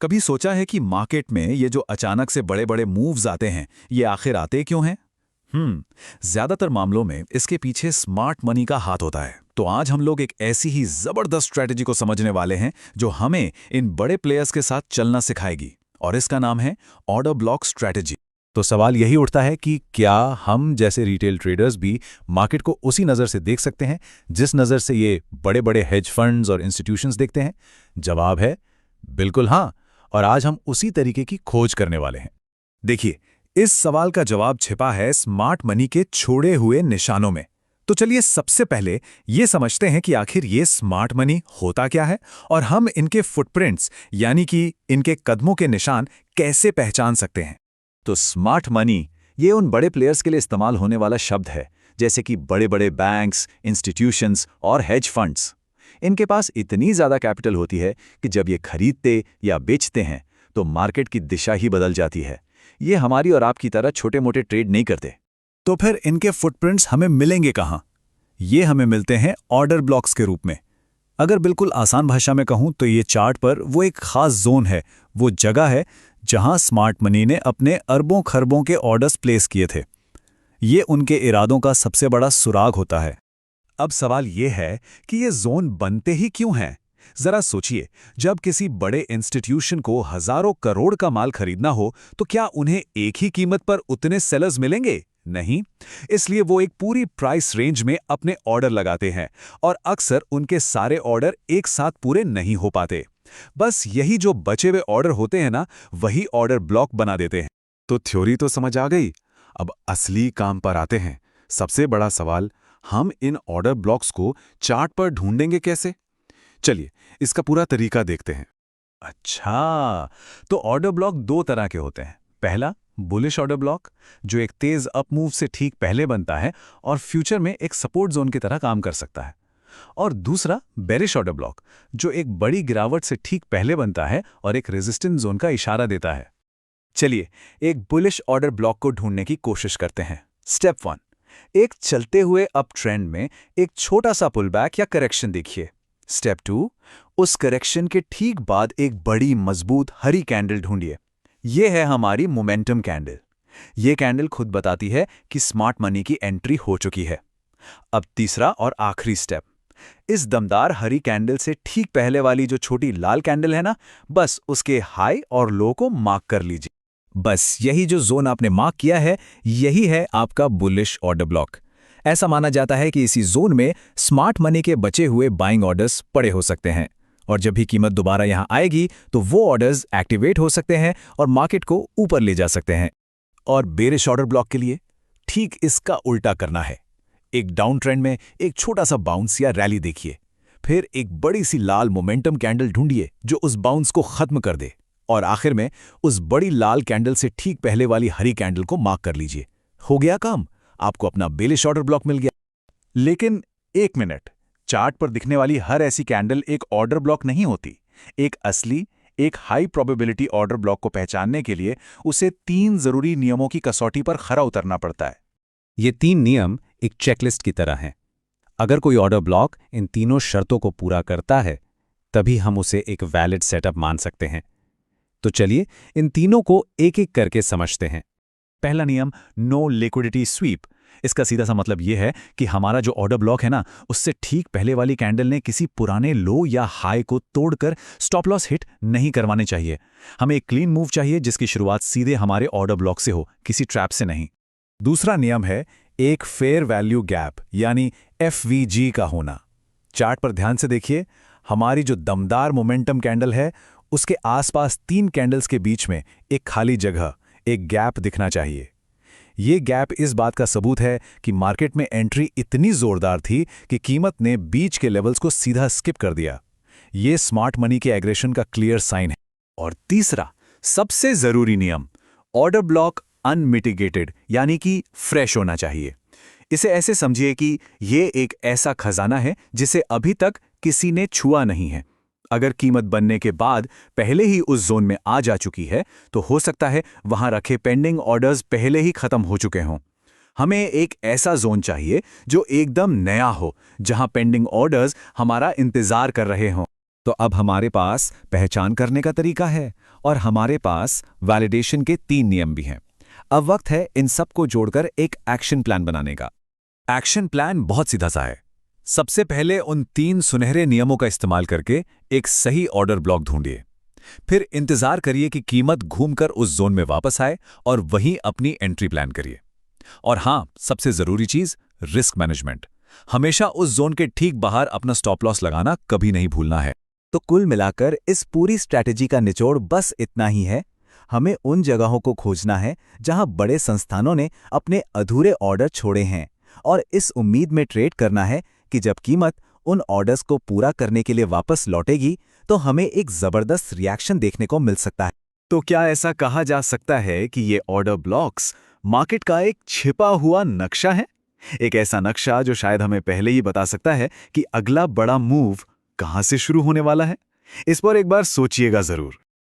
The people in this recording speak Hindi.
कभी सोचा है कि मार्केट में ये जो अचानक से बड़े बड़े मूव्स आते हैं, ये आखिर आते क्यों हैं? ज्यादातर मामलों में इसके पीछे स्मार्ट मनी का हाथ होता है। तो आज हम लोग एक ऐसी ही जबरदस्त स्ट्रेटजी को समझने वाले हैं जो हमें इन बड़े प्लेयर्स के साथ चलना सिखाएगी, और इसका नाम है ऑर्डर ब्लॉक स्ट्रेटजी। तो सवाल यही उठता है कि क्या हम जैसे रिटेल ट्रेडर्स भी मार्केट को उसी नज़र से देख सकते हैं जिस नज़र से ये बड़े बड़े हेज फंड्स और इंस्टीट्यूशंस देखते हैं? जवाब है बिल्कुल हाँ। और आज हम उसी तरीके की खोज करने वाले हैं। देखिए, इस सवाल का जवाब छिपा है स्मार्ट मनी के छोड़े हुए निशानों में। तो चलिए सबसे पहले ये समझते हैं कि आखिर ये स्मार्ट मनी होता क्या है और हम इनके फुटप्रिंट्स यानी कि इनके कदमों के निशान कैसे पहचान सकते हैं। तो स्मार्ट मनी ये उन बड़े प्लेयर्स के लिए इस्तेमाल होने वाला शब्द है, जैसे कि बड़े बड़े बैंक्स, इंस्टीट्यूशंस और हेज फंड्स। इनके पास इतनी ज़्यादा कैपिटल होती है कि जब ये खरीदते या बेचते हैं तो मार्केट की दिशा ही बदल जाती है। ये हमारी और आपकी तरह छोटे मोटे ट्रेड नहीं करते। तो फिर इनके फुटप्रिंट्स हमें मिलेंगे कहाँ? ये हमें मिलते हैं ऑर्डर ब्लॉक्स के रूप में। अगर बिल्कुल आसान भाषा में कहूँ तो ये चार्ट पर वो एक खास जोन है, वो जगह है जहां स्मार्ट मनी ने अपने अरबों खरबों के ऑर्डर्स प्लेस किए थे। ये उनके इरादों का सबसे बड़ा सुराग होता है। अब सवाल ये है कि ये जोन बनते ही क्यों हैं? जरा सोचिए, जब किसी बड़े इंस्टीट्यूशन को हजारों करोड़ का माल खरीदना हो तो क्या उन्हें एक ही कीमत पर उतने सेलर्स मिलेंगे? नहीं। इसलिए वो एक पूरी प्राइस रेंज में अपने ऑर्डर लगाते हैं और अक्सर उनके सारे ऑर्डर एक साथ पूरे नहीं हो पाते। बस यही जो बचे हुए ऑर्डर होते हैं ना, वही ऑर्डर ब्लॉक बना देते हैं। तो थ्योरी तो समझ आ गई। अब असली काम पर आते हैं। सबसे बड़ा सवाल, हम इन ऑर्डर ब्लॉक्स को चार्ट पर ढूंढेंगे कैसे? चलिए इसका पूरा तरीका देखते हैं। अच्छा, तो ऑर्डर ब्लॉक दो तरह के होते हैं। पहला बुलिश ऑर्डर ब्लॉक, जो एक तेज अप मूव से ठीक पहले बनता है और फ्यूचर में एक सपोर्ट जोन की तरह काम कर सकता है। और दूसरा बेरिश ऑर्डर ब्लॉक, जो एक बड़ी गिरावट से ठीक पहले बनता है और एक रेजिस्टेंस जोन का इशारा देता है। चलिए एक बुलिश ऑर्डर ब्लॉक को ढूंढने की कोशिश करते हैं। स्टेप 1, एक चलते हुए अप ट्रेंड में एक छोटा सा पुलबैक या करेक्शन देखिए। स्टेप 2, उस करेक्शन के ठीक बाद एक बड़ी मजबूत हरी कैंडल ढूंढिए। यह है हमारी मोमेंटम कैंडल। यह कैंडल खुद बताती है कि स्मार्ट मनी की एंट्री हो चुकी है। अब तीसरा और आखिरी स्टेप, इस दमदार हरी कैंडल से ठीक पहले वाली जो छोटी लाल कैंडल है ना, बस उसके हाई और लो को मार्क कर लीजिए। बस यही जो जोन आपने मार्क किया है, यही है आपका बुलिश ऑर्डर ब्लॉक। ऐसा माना जाता है कि इसी जोन में स्मार्ट मनी के बचे हुए बाइंग ऑर्डर्स पड़े हो सकते हैं, और जब भी कीमत दोबारा यहां आएगी तो वो ऑर्डर्स एक्टिवेट हो सकते हैं और मार्केट को ऊपर ले जा सकते हैं। और बेरिश ऑर्डर ब्लॉक के लिए ठीक इसका उल्टा करना है। एक डाउन ट्रेंड में एक छोटा सा बाउंस या रैली देखिए, फिर एक बड़ी सी लाल मोमेंटम कैंडल ढूंढिए जो उस बाउंस को खत्म कर दे, और आखिर में उस बड़ी लाल कैंडल से ठीक पहले वाली हरी कैंडल को मार्क कर लीजिए। हो गया काम, आपको अपना बेरिश ऑर्डर ब्लॉक मिल गया। लेकिन एक मिनट, चार्ट पर दिखने वाली हर ऐसी कैंडल एक ऑर्डर ब्लॉक नहीं होती। एक असली, एक हाई प्रोबेबिलिटी ऑर्डर ब्लॉक को पहचानने के लिए उसे 3 जरूरी नियमों की कसौटी पर खरा उतरना पड़ता है। ये 3 नियम एक चेकलिस्ट की तरह हैं। अगर कोई ऑर्डर ब्लॉक इन तीनों शर्तों को पूरा करता है, तभी हम उसे एक वैलिड सेटअप मान सकते हैं। तो चलिए इन तीनों को एक एक करके समझते हैं। पहला नियम, नो लिक्विडिटी स्वीप। इसका सीधा सा मतलब यह है कि हमारा जो ऑर्डर ब्लॉक है ना, उससे ठीक पहले वाली कैंडल ने किसी पुराने लो या हाई को तोड़कर स्टॉप लॉस हिट नहीं करवाने चाहिए। हमें एक क्लीन मूव चाहिए जिसकी शुरुआत सीधे हमारे ऑर्डर ब्लॉक से हो, किसी ट्रैप से नहीं। दूसरा नियम है एक फेयर वैल्यू गैप यानी FVG का होना। चार्ट पर ध्यान से देखिए, हमारी जो दमदार मोमेंटम कैंडल है, उसके आसपास 3 कैंडल्स के बीच में एक खाली जगह, एक गैप दिखना चाहिए। ये गैप इस बात का सबूत है कि मार्केट में एंट्री इतनी जोरदार थी कि कीमत ने बीच के लेवल्स को सीधा स्किप कर दिया। ये स्मार्ट मनी के एग्रेशन का क्लियर साइन है। और तीसरा, सबसे जरूरी नियम, ऑर्डर ब्लॉक अनमिटिगेटेड यानी कि फ्रेश होना चाहिए। इसे ऐसे समझिए कि ये एक ऐसा खजाना है जिसे अभी तक किसी ने छुआ नहीं है। अगर कीमत बनने के बाद पहले ही उस जोन में आ जा चुकी है, तो हो सकता है वहां रखे पेंडिंग ऑर्डर्स पहले ही खत्म हो चुके हों। हमें एक ऐसा जोन चाहिए जो एकदम नया हो, जहां पेंडिंग ऑर्डर्स हमारा इंतजार कर रहे हों। तो अब हमारे पास पहचान करने का तरीका है और हमारे पास वैलिडेशन के 3 नियम भी हैं। अब वक्त है इन सबको जोड़कर एक एक्शन प्लान बनाने का। एक्शन प्लान बहुत सीधा सा है। सबसे पहले उन 3 सुनहरे नियमों का इस्तेमाल करके एक सही ऑर्डर ब्लॉक ढूंढिए। फिर इंतजार करिए कि कीमत घूमकर उस जोन में वापस आए और वहीं अपनी एंट्री प्लान करिए। और हाँ, सबसे जरूरी चीज, रिस्क मैनेजमेंट। हमेशा उस जोन के ठीक बाहर अपना स्टॉप लॉस लगाना कभी नहीं भूलना है। तो कुल मिलाकर इस पूरी स्ट्रैटेजी का निचोड़ बस इतना ही है। हमें उन जगहों को खोजना है जहां बड़े संस्थानों ने अपने अधूरे ऑर्डर छोड़े हैं और इस उम्मीद में ट्रेड करना है कि जब कीमत उन ऑर्डर्स को पूरा करने के लिए वापस लौटेगी तो हमें एक जबरदस्त रिएक्शन देखने को मिल सकता है। तो क्या ऐसा कहा जा सकता है कि ये ऑर्डर ब्लॉक्स मार्केट का एक छिपा हुआ नक्शा है? एक ऐसा नक्शा जो शायद हमें पहले ही बता सकता है कि अगला बड़ा मूव कहां से शुरू होने वाला है। इस पर एक बार सोचिएगा जरूर।